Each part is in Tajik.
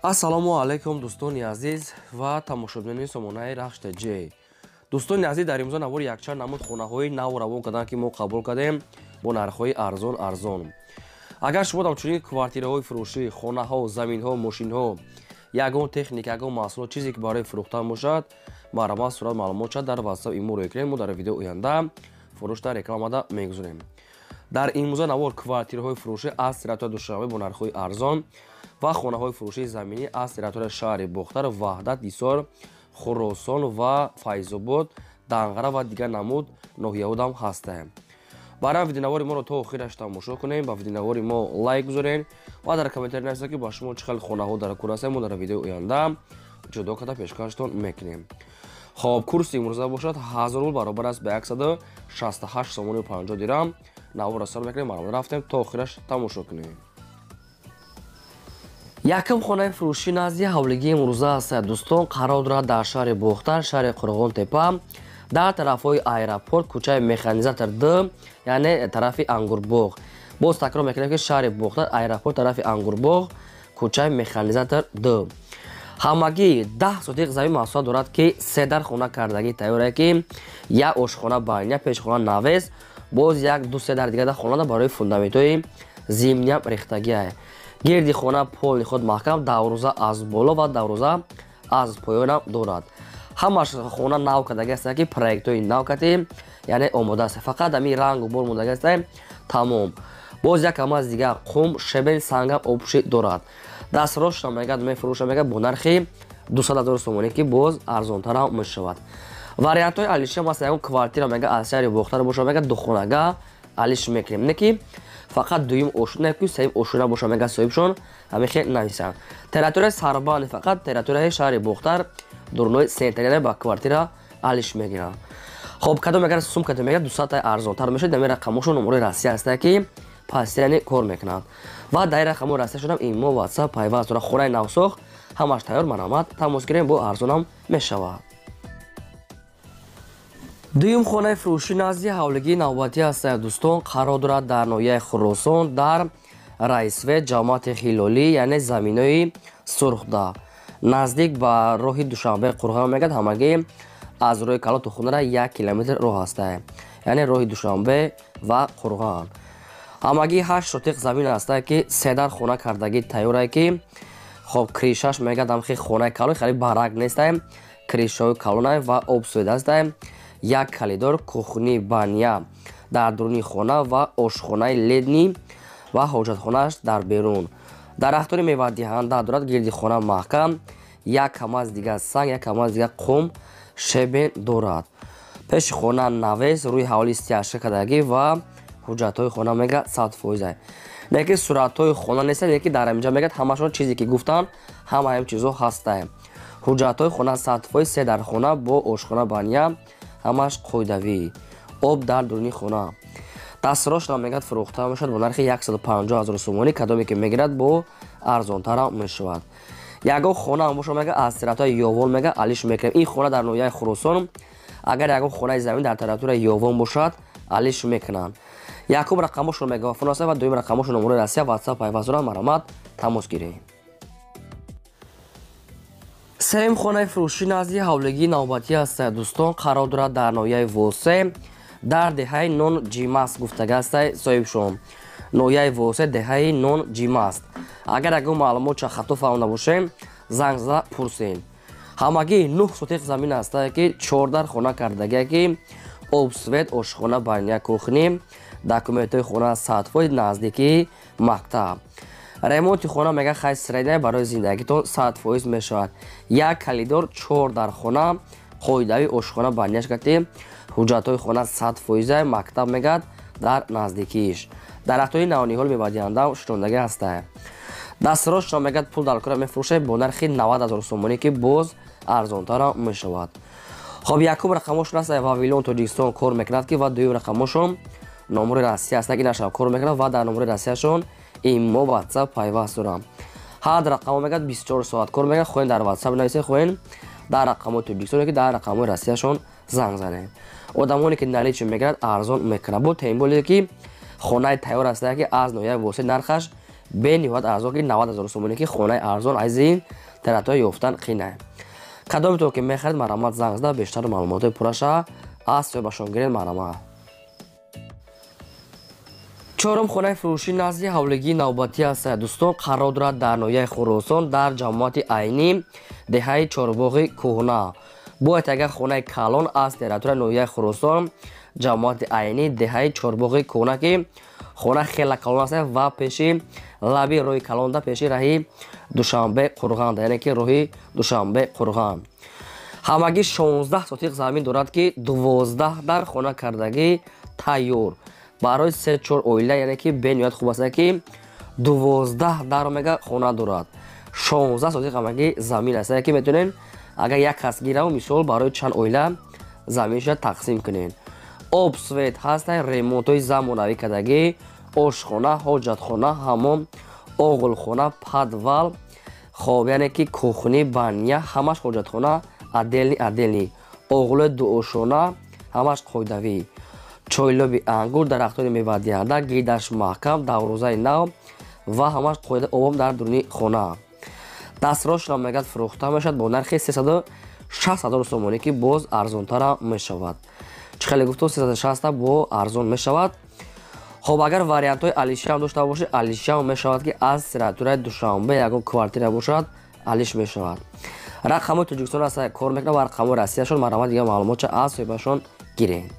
ассалому алайкум дӯстони азиз ва тамошобинони сомонаи рахшта ҷ. дӯстони азиз, дар имрӯза навори якчанд намуд хонаҳои нав равон карданд ки мо қабул кардем бо нархҳои арзон. агар шумо дар чунин квартираҳои фурӯшӣ, хонаҳо, заминҳо, мошинҳо, ягон техника, ягон маҳсулот чизе ки барои фурӯхтан бошад, маърамат сурат маълумот шад дар ватсап имо рӯй мо дар видеои оянда фурӯшта рекламада мегузорем. дар имрӯза навор квартираҳои фурӯшӣ аз территорияи Душанбе бо нархҳои арзон ва хонаҳои фурӯшии заминӣ аз территорияи шаҳри Бохтар, Ваҳдат, Ҳисор, Хӯросон ва Файзобод, Данғара ва дигар намуд ноҳияҳодам ҳастанд. барои видеонавори моро то охираш тамошо кунем, ба видеонавори мо лайк гузорен ва дар комментарӣ нависед ки ба шумо чӣ хел хонаҳо дар кор ҳастанд, мо дар видеои оянда ҷудо карда пешкаштон мекунем. хоб, курси имрӯза бошад 1000 рубл баробар аст ба 168 сомони 50 дирам. навора сар мекунем, маълумот рафтем, то охираш тамошо кунем. якм хонаи фурӯшӣ назди ҳавлигии имрӯза аст. дӯстон, қарор дорад дар шаҳри Бохтар, шаҳри Қурғонтепа, дар тарафҳои аэропорт, кӯчаи Механизатор Д, яъне тарафи Ангурбоғ. боз такрор мекунем ки шаҳри Бохтар, аэропорт, тарафи Ангурбоғ, кӯчаи Механизатор Д. ҳамагӣ 10 сотиқ замин маҳсулат дорад ки 3 дар хона кардагӣ тайёрае ки як ошхона баня, пешхона навес, боз як 2-3 дар дигар хона барои фундаментҳои зимниям рехтагиае. гирди хона полни худ маҳкам, даврӯза аз боло ва даврӯза аз поёнам дорад. ҳамаш хона нав кардаги аст ки проектҳои нав кардем, яъне омода аст. фақат ами рангу бор мондаги аст, тамом. боз якам аз дигар қум, шебен, сангам, обши дорад. дастфурӯшам мегӯяд мефурӯшам мегӯяд бо нархи 200 000 сомонӣ ки боз арзонтарам мешавад. вариантҳои алишам аст. ягон квартира мегӯяд аз шаҳри Бохтар бошад, мегӯяд духонага алиш мекунем, не ки фақат дуюм ошуна ки сеюм ошуна боша, мегӯяд соҳибшон ҳамихел нависанд. территорияи сарбани фақат территорияи шаҳри Бохтар дурнои сентариане ба квартира алиш мегиранд. хоб, кадом мегӯяд сумката мегӯяд 200 арзонтар мешавад. дами рақамошон номери расия аст ки пастирани кор мекунанд ва дар рақамои расияшонам имо ватсап пайваст дорад. хонаи навсох ҳамаш тайёр, маърамат тамос гирем, бо арзонам мешавад. дуюм хонаи фурӯшӣ назди ҳавлигии навбатӣ аст. дӯстон, қарор дорад дар ноҳияи Хӯросон, дар Раисвет, ҷамоати Ҳилолӣ, яъне заминои Сурхда, наздик ба роҳи Душанбе Қурғон мегӯяд. ҳамагӣ аз роҳи Калоту хунара 1 километр роҳ аст, яъне роҳи Душанбе ва Қурғон. ҳамагӣ 8 сотиқ замин аст ки 3 дар хона кардагӣ тайёрае ки хоб, кришаш мегӯяд ҳамхи хонаи калон, хеле барак нест, кришаҳои калон ва обсӯда аст. як калидор, кухни баня дар дуруни хона ва ошхонаи ледни ва ҳоҷатхонааш дар берун. дарахтори мевадиҳанда дорад. гирди хона маҳкам, якам аз дигар санг, якам аз дигар қум, шебен дорад. пеши хона навес, рӯи ҳавлӣ стяжка кардагӣ ва ҳуҷҷатҳои хона мегӯяд 100%. не ки суратҳои хона нест, не ки дар инҷа мегӯяд ҳамашон чизе ки гуфтанд ҳама ҳам чизо ҳастанд. ҳуҷҷатҳои хона 100%, 3 дар хона бо ошхона баня, ҳамаш қоидавӣ, об дар дуруни хона. дастфурӯшам мегӯяд фурӯхта мешавад бо нархи 150 000 сомонӣ. кадоме ки мегирад бо арзонтарам мешавад. ягон хона боша мегӯяд аз территорияи Ёвон мегӯяд алиш мекунем. ин хона дар ноҳияи Хӯросон, агар ягон хонаи замин дар территорияи Ёвон бошад алиш мекунанд. якум рақамошон мегафон аст ва дуюм рақамошон номери расия ватсап пайваст дорад, маърамат тамос гирем. сеюм хонаи фурӯшӣ назди ҳавлигии навбатӣ аст. дӯстон, қарор дорад дар ноҳияи Восе, дар деҳаи нон ҷимаст гуфтага аст соҳибшон. ноҳияи Восе, деҳаи нон ҷимаст. агар ягон маълумотша хато фаҳмида бошем, занг зада пурсен. ҳамагӣ 9 сотиқ замин аст ки 4 дар хона кардагие ки обсвет, ошхона баня, кухни, документҳои хона 100%, наздикии мактаб. ремонти хона мега хай средия барои зиндагитон 100% мешавад. як калидор, 4 дар хона, қоидави ошхона баняш кардем, ҳуҷҷатҳои хона 100%, мактаб мегӯяд дар наздикииш. дарахтҳои навниҳол мевадиҳанда широндагӣ аст. дастфурӯшам мегӯяд пул дар кора мефурӯшад бо нархи 90 000 сомонӣ ки боз арзонтарам мешавад. хоб, якум рақамошон аст Вавилон Тоҷикистон кор мекунад ки ва дуюм рақамошон номери расия аст ки нашам кор мекунад ва дар номери расияшон имо ватсап пайваст дорам. ҳад рақамо мегӯяд 24 соат кор мекунад. хоҳем дар ватсап нависед, хоҳем дар рақамои Тоҷикистон ки дар рақамои расияшон занг занем. одамоне ки наличи мегирад арзон мекунад. бо темболе ки хонаи тайёр аст ки аз ноҳияи Восе нархаш бе ниҳоят арзон ки 90 000 сомоне ки хонаи арзон аз ин таратҳо ёфтан қина. кадометон ки мехарид марамат занг зада бештар маълумоти пурраша аз соҳибашон гиред марамат. чорум хонаи фурӯшӣ назди ҳавлигии навбатӣ аст. дӯстон қарор дорад дар ноҳияи Хӯросон дар ҷамоати Айнӣ деҳаи Чорбоғи кӯҳна. бояд агар хонаи калон аз тератураи ноҳияи Хӯросон ҷамоати Айнӣ деҳаи Чорбоғи кӯҳна ки хона хела калон аст ва пеши лаби роҳи калонда пеши раҳи Душанбе Қурғанда, яъне ки роҳи Душанбе Қурған. ҳамагӣ 16 сотиқ замин дорад ки 12 дар хона кардагӣ тайёр барои 3-4 оила, яъне ки бениҳоят хуб аст ки 12 дар мега хона дорад. 16 сотиқ ҳамагӣ замин аст ки метавонен агар як кас гирав мисол барои чанд оила заминша тақсим кунен. об свет ҳаст, ремонтҳои замонавӣ кардагӣ, ошхона, ҳоҷатхона, ҳамом, оғулхона, падвал, хоб яъне ки кухни, баня, ҳамаш ҳоҷатхона аделни, оғулои дуошона, ҳамаш қоидавӣ, чойлоби ангур, дарахтони мевадиҳанда, гирдаш маҳкам, даврӯзаи нав ва ҳамаш қоида обом дар дуруни хона. дастрош мегад фурӯхта мешавад бо нархи 360 000 сомонӣ ки боз арзонтара мешавад. чӣ хеле гуфтам 360 бо арзон мешавад. хоб агар вариантҳои алишам дошта бошед, алишам мешавад ки аз тератураи Душанбе ягон квартира бошад, алиш мешавад. рақамои Тоҷикистон аст кор мекунад ва рақамои Россияшон марамат дигар маълумотша аз соҳибашон гиред.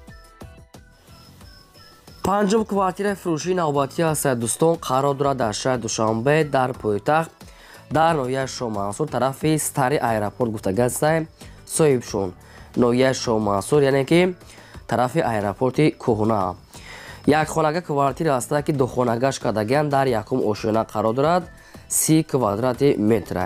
панҷум квартираи фурӯшии навбатӣ аст. дӯстон қарор дорад дар шаҳри Душанбе дар пойтахт дар ноҳияи Шоҳмансур тарафи стари аэропорт гуфтагастай соҳибшон. ноҳияи Шоҳмансур яъне ки тарафи аэропорти кӯҳна. якхонага квартира аст ки духонагаш кардагиан дар якум ошӯна қарор дорад 30 квадрати метр.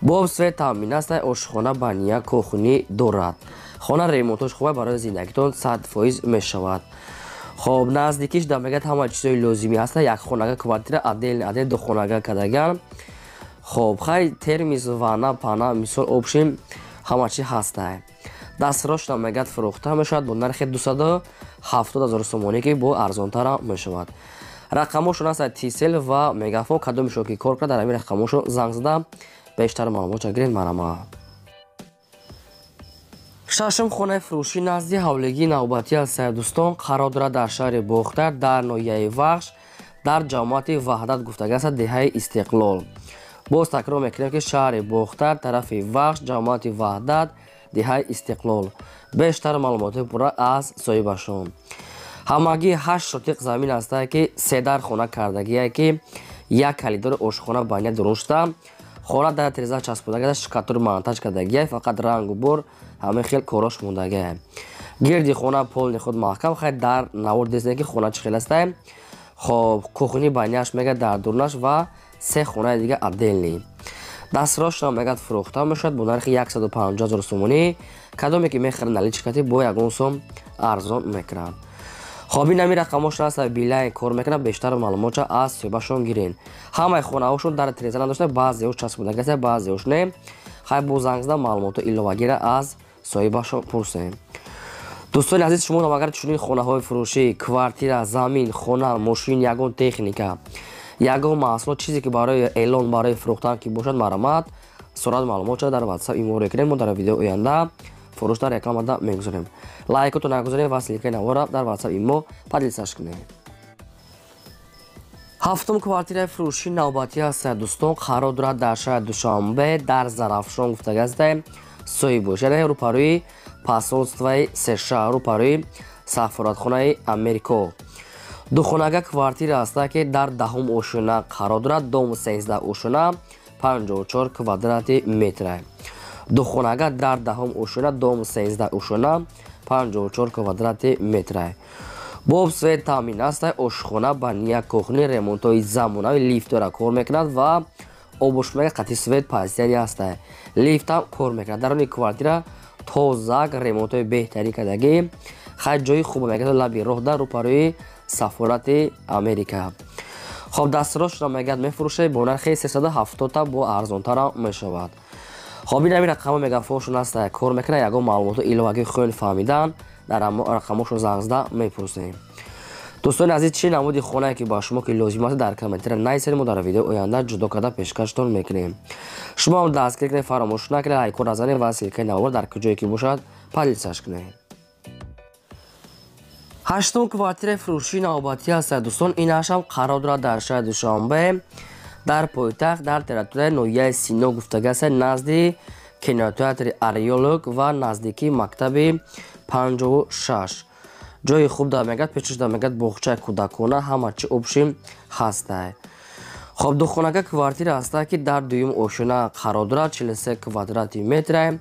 боб свет таъмин аст, ошхона, баня, кухни дорад. хона ремонтош хуб барои зиндагитон 100% мешавад. хоб наздикиш дар мегад ҳама чизои лозимӣ аст. якхонага квартира адел духонага кардагиан. хоб хай термис, ванна, пана, мисол обшим ҳама чи ҳастай. дастрош мегад фурӯхта мешавад бо нархи 270 000 сомонӣ ки бо арзонтара мешавад. рақамошон аст тисел ва мегафон. кадомишон ки кор кард дар ҳамин рақамошон занг зада бештар маълумотша гиред марамат. шашум хонаи фурӯшӣ назди ҳавлигии навбатӣ аст. дӯстон қарор дорад дар шаҳри Бохтар дар ноҳияи Вахш дар ҷамоати Ваҳдат гуфтагаст деҳаи Истиқлол. боз такрор мекунем ки шаҳри Бохтар тарафи Вахш ҷамоати Ваҳдат деҳаи Истиқлол. бештар маълумоти пурра аз соҳибашон. ҳамагӣ 8 сотиқ замин аст ки 3 дар хона кардагие ки як калидори ошхона баня дурун шуда, хона дар тиреза часпода гашта, шкатур монтаж кардагие, фақат рангу бор ҳамин хел корош мондагие. гирди хона полни худ маҳкам, хай дар навор дезне ки хона чӣ хел аст. хоб кухни баняш мегад дар дурунаш ва 3 хонаи дига аделни. дастрош мегад фурӯхта мешавад бо нархи 150 000 сомонӣ. кадоме ки мехарад наличкати бо ягон сом арзон мекунад. хоби нами рақамошон аст билайн кор мекунад. бештар маълумотша аз соҳибашон гирен. ҳамаи хонаҳошон дар тиреза надошта, баъзеҳош часподагаст, баъзеҳош не. хай бо занг зада маълумоту иловагира аз соҳибашон пурсем. дӯстони азиз, шумо агар чунин хонаҳои фурӯшӣ, квартира, замин, хона, мошин, ягон техника, ягон маҳсулот, чизе ки барои эълон, барои фурӯхтан ки бошад, марамат сурат маълумотша дар WhatsApp имо рекунем. мо дар видеои оянда фурӯшта рекламада мегузорем. лайкотон нагузорем ва силикаи навора дар WhatsApp имо поделисаш кунем. ҳафтум квартираи фурӯшии навбатӣ аст. дӯстон қарор дорад дар шаҳри Душанбе дар Зарафшон гуфтагаст соҳибош, яъне рӯпарӯи посолствои США, рӯпарӯи сафоратхонаи Америко. духонага квартира аст ки дар 10 ошӯна қарор дорад. дом 13 ошӯна 54 квадрати метр. духонага дар 10 ошӯна, дом 13 ошӯна 54 квадрати метр. боб свет таъмин аст, ошхона, баня, кухни, ремонтҳои замонави, лифтора кор мекунад ва обошумаи қатъи свет пазитари аст. лифтам кор мекунад. дар он квартира тозак ремонтҳои беҳтарӣ кардагӣ. хай ҷои хуб мегад лаби роҳ дар рӯпарӯи сафорати Америка. хоб дастрош мегад мефурӯшад бо нархи 370 бо арзонтара мешавад. хоб ин ҳамин рақамо мегафоншон аст кор мекунад. ягон маълумоту иловагӣ хӯн фаҳмидан дар рақамошон занг зада мепурсем. دوستان عزیز چی نمودی خونه که با شما که لازمات در کامنتر نایسر ما در ویدیو آینده جدا کرده پیشکشتون میکنیم. شما هم دست کلیک فراموش نکنید، لایک و نزنید و سیلکه نوار در کجایی که باشد پلیسش کنید. هشتم کوارتیر فروشی نوبتی است دوستان. این هم قرار دارد در شهر دوشنبه در پایتخت در تریتوری نویه سینو گفتگی است، نزدیک کینوتئاتر آریولوگ و نزدیکی مکتب 56. جای خوب در میگد، پیشش در میگد باغچه کودکانه همه چی آپشن هسته. خب دو خانگی کوارتیر است که در دویم اوشونه قرار دارد، 43 کوادراتی متر.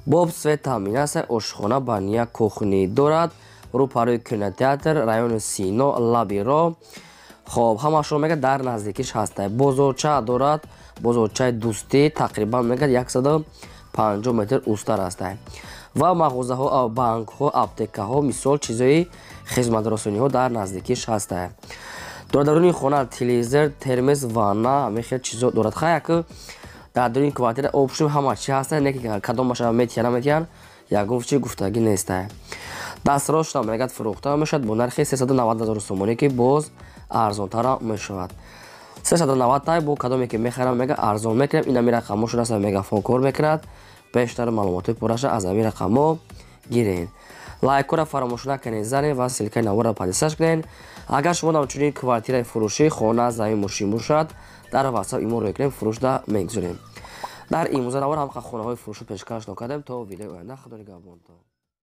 باب سوی تامین است، آشخانه بانیا کوخنی دارد، روپروی کینوتئاتر رایون سینو لابی را. خب همه شما میگه در نزدیکیش هسته. بزرگچه دارد، بزرگچه دوستی تقریبا میگه 150 متر اوستر هسته و مغازه ها، بانک ها، اپتیکه ها، مثال چیزای خدمت رسانی ها در نزدیکیش هسته. درون خانه تلویزیون، ترمز، واننا همه خیلی چیزا دارد. خیلی که در درون کوارتیر آپشن همه چی هسته، نه که کدام باشه میتیان یگون چی گفتگی نیسته. دستراش هم میگه فروخته میشد با نرخ 390,000 سومانی که باز ارزان تر میشود. 390 تای با کدامی که میخرم میگه ارزان میکنم، اینا می رقمش را میگه فون کار میکند. بیشتر معلومات پرش از این رقم گیرین. لایک را فراموش نکنید زنید و سیلکه نوار را پلیسش کنید. اگر شما همچنین کوارتیر فروشی خانه زمین ماشین باشد در واتساپ ایمو رو کنیم فروش ده میگذاریم. در این موزه نوار هم خانه های فروش پیشکش نکردیم. تا ویدیو آینده خدا نگهدار.